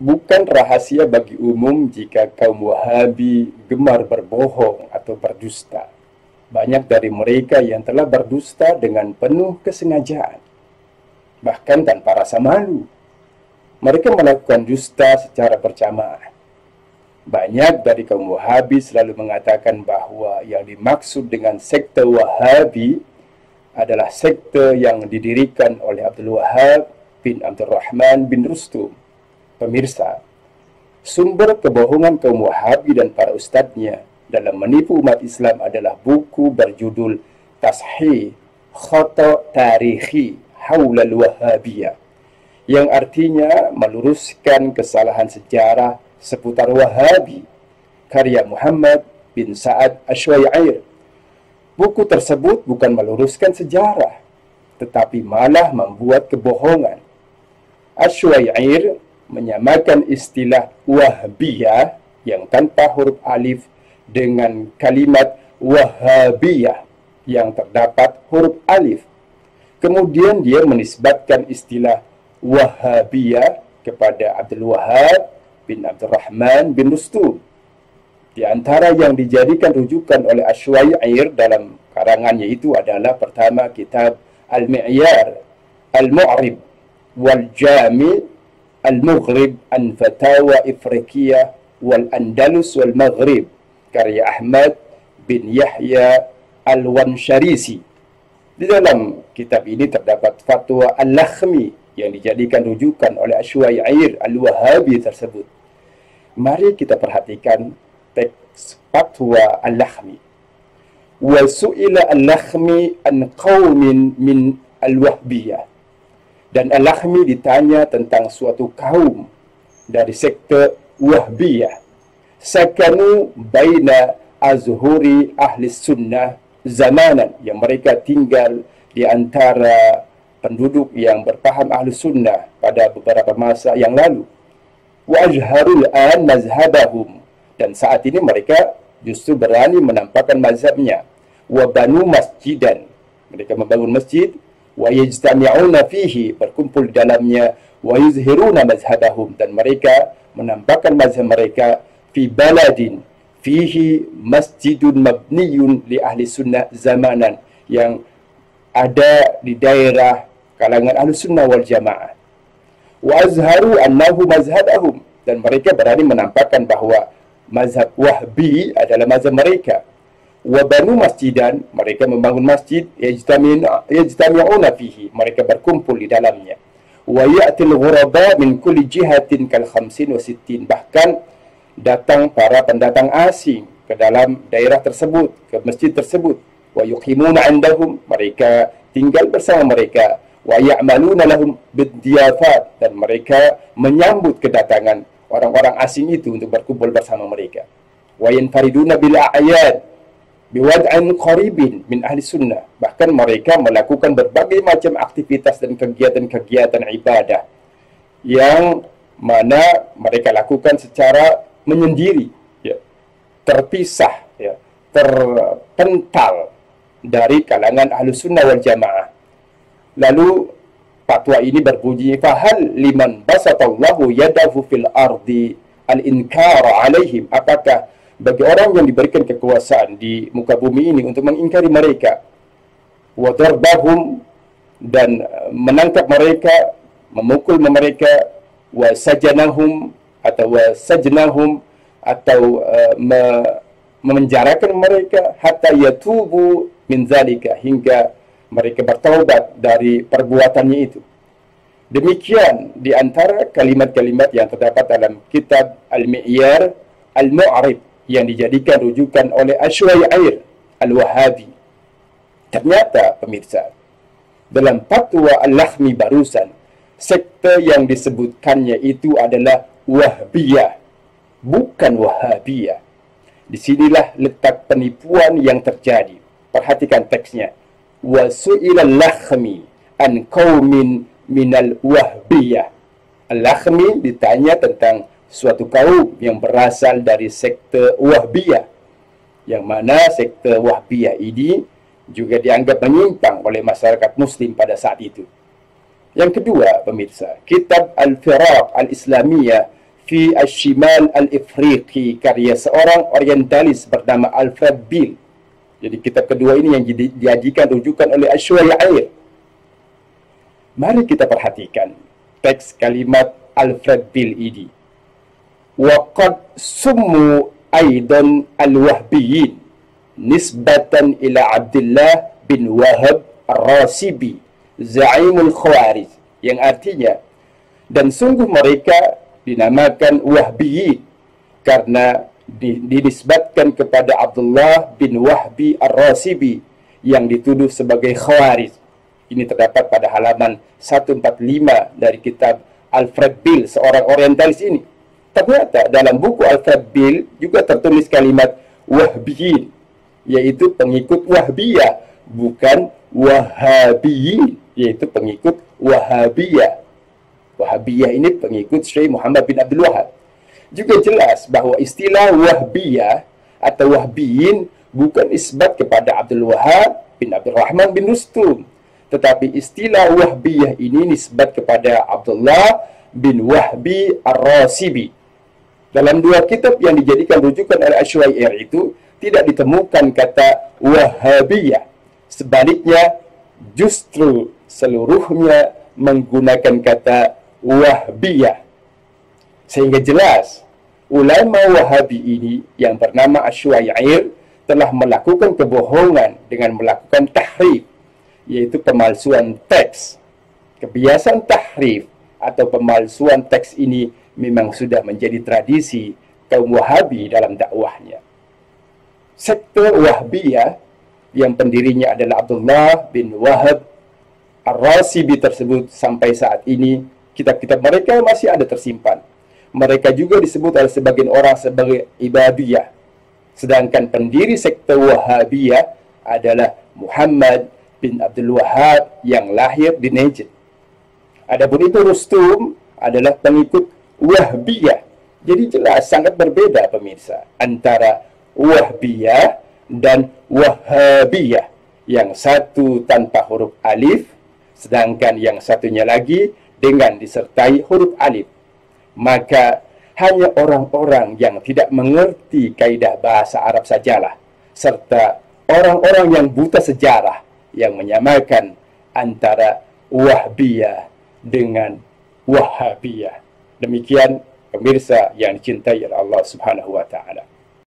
Bukan rahasia bagi umum jika kaum Wahabi gemar berbohong atau berdusta. Banyak dari mereka yang telah berdusta dengan penuh kesengajaan, bahkan tanpa rasa malu. Mereka melakukan dusta secara berjamaah. Banyak dari kaum Wahabi selalu mengatakan bahwa yang dimaksud dengan sekte Wahabi adalah sekte yang didirikan oleh Abdul Wahab bin Abdul Rahman bin Rustum. Pemirsa, sumber kebohongan kaum Wahabi dan para ustadznya dalam menipu umat Islam adalah buku berjudul Tashih Khata Tarikhi Haulal Wahabiyah, yang artinya meluruskan kesalahan sejarah seputar Wahabi, karya Muhammad bin Sa'ad Asywair. Buku tersebut bukan meluruskan sejarah, tetapi malah membuat kebohongan. Asywair menyamakan istilah Wahhabiyah yang tanpa huruf alif dengan kalimat Wahhabiyah yang terdapat huruf alif. Kemudian dia menisbatkan istilah Wahhabiyah kepada Abdul Wahab bin Abdul Rahman bin Rustum. Di antara yang dijadikan rujukan oleh Asywair dalam karangannya itu adalah pertama kitab Al-Mi'yar, Al-Mu'rib, Wal-Jami' Al-Mughrib an Fatawa Ifriqiyah wal Andalus wal Maghrib, karya Ahmad bin Yahya Al-Wansharisi. Di dalam kitab ini terdapat fatwa Al-Lakhmi yang dijadikan rujukan oleh Asywair Al-Wahabi tersebut. Mari kita perhatikan teks fatwa Al-Lakhmi. Wa su'ila Al-Lakhmi an qaumin min Al-Wahbiyah. Dan Al-Lakhmi ditanya tentang suatu kaum dari sekte Wahbiyah. Sakanu baina azhuri ahli sunnah zamanan, yang mereka tinggal di antara penduduk yang berpaham ahli sunnah pada beberapa masa yang lalu. Wa ajharul an mazhabahum, dan saat ini mereka justru berani menampakkan mazhabnya. Wa banu masjidan, mereka membangun masjid. Wa yajtami'una fihi, berkumpul di dalamnya. Wa yuzhiruna mazhabahum, dan mereka menampakkan mazhab mereka. Fi baladin fihi masjidun mabniyun li ahli sunnah zamanan, yang ada di daerah kalangan ahli sunnah wal jamaah. Wa azharu annahu mazhabahum, dan mereka berani menampakkan bahwa mazhab Wahbi adalah mazhab mereka. Wa banu masjidan, mereka membangun masjid. Yajtami'una fihi, mereka berkumpul di dalamnya. Wa ya'til ghuraba min kulli jihatin kal 50 wa 60, bahkan datang para pendatang asing ke dalam daerah tersebut, ke masjid tersebut. Wa yuqimuna 'indahum, mereka tinggal bersama mereka. Wa ya'maluna lahum bidiyafat, dan mereka menyambut kedatangan orang-orang asing itu untuk berkumpul bersama mereka. Wa yanfariduna bil a'yad biwad'an qaribin min ahli sunnah, bahkan mereka melakukan berbagai macam aktivitas dan kegiatan-kegiatan ibadah yang mana mereka lakukan secara menyendiri, ya, terpisah, ya, terpental dari kalangan ahli sunnah wal jamaah. Lalu fatwa ini berbunyi, fahal liman basatallahu yadahu fil ardi al-inkara alaihim, apakah bagi orang yang diberikan kekuasaan di muka bumi ini untuk mengingkari mereka, wa darbahum, dan menangkap mereka, memukul mereka, wa sajanahum atau wa sajnahum, atau memenjarakan mereka, hatta yatubu min zalika, hingga mereka bertaubat dari perbuatannya itu. Demikian di antara kalimat-kalimat yang terdapat dalam kitab Al-Mi'yar Al-Mu'rib yang dijadikan rujukan oleh Asywair Al-Wahabi. Ternyata pemirsa, dalam fatwa Al-Lakhmi barusan, sekte yang disebutkannya itu adalah Wahbiyah, bukan Wahabiyah. Disinilah letak penipuan yang terjadi. Perhatikan teksnya. Wa su'ila Al-Lakhmi an qaumin minal Wahbiyah. Al-Lakhmi ditanya tentang suatu kaum yang berasal dari sekte Wahbiyah, yang mana sekte Wahbiyah ini juga dianggap menyimpang oleh masyarakat muslim pada saat itu. Yang kedua, pemirsa, kitab Al-Firaq Al-Islamiyah fi Ashimal Al-Ifriqi, karya seorang orientalis bernama Alfred Bill. Jadi kitab kedua ini yang diajikan rujukan oleh Asy'ari. Mari kita perhatikan teks kalimat Alfred Bill ini. Waqad summu aidan al-wahbiyin nisbatan ila Abdullah bin Wahab Ar-Rasibi za'imul Khawarij, yang artinya, dan sungguh mereka dinamakan Wahbiyin karena dinisbatkan kepada Abdullah bin Wahbi Ar-Rasibi yang dituduh sebagai Khawarij. Ini terdapat pada halaman 145 dari kitab Alfred Bill, seorang orientalis ini. Ternyata dalam buku Alfred Bill juga tertulis kalimat Wahbiyin, yaitu pengikut Wahbiyah, bukan Wahabiyin, yaitu pengikut Wahabiyah. Wahabiyah ini pengikut Syekh Muhammad bin Abdul Wahab. Juga jelas bahwa istilah Wahbiyah atau Wahbiyin bukan isbat kepada Abdul Wahab bin Abdul Rahman bin Rustum, tetapi istilah Wahbiyah ini nisbat kepada Abdullah bin Wahbi Ar-Rasibi. Dalam dua kitab yang dijadikan rujukan oleh Asy'ari itu tidak ditemukan kata Wahabiyah. Sebaliknya, justru seluruhnya menggunakan kata Wahbiyah. Sehingga jelas, ulama Wahabi ini yang bernama Asy'ari telah melakukan kebohongan dengan melakukan tahrif, yaitu pemalsuan teks. Kebiasaan tahrif atau pemalsuan teks ini memang sudah menjadi tradisi kaum Wahabi dalam dakwahnya. Sekte Wahbiyah yang pendirinya adalah Abdullah bin Wahab Ar-Rasibi tersebut, sampai saat ini kitab-kitab mereka masih ada tersimpan. Mereka juga disebut oleh sebagian orang sebagai Ibadiyah. Sedangkan pendiri sekte Wahabiyah adalah Muhammad bin Abdul Wahab yang lahir di Najd. Adapun itu Rustum adalah pengikut Wahbiyah. Jadi jelas sangat berbeda pemirsa antara Wahbiyah dan Wahabiyah. Yang satu tanpa huruf alif, sedangkan yang satunya lagi dengan disertai huruf alif. Maka hanya orang-orang yang tidak mengerti kaidah bahasa Arab sajalah, serta orang-orang yang buta sejarah yang menyamakan antara Wahbiyah dengan Wahabiyah. Demikian pemirsa yang dicintai oleh Allah Subhanahu wa taala.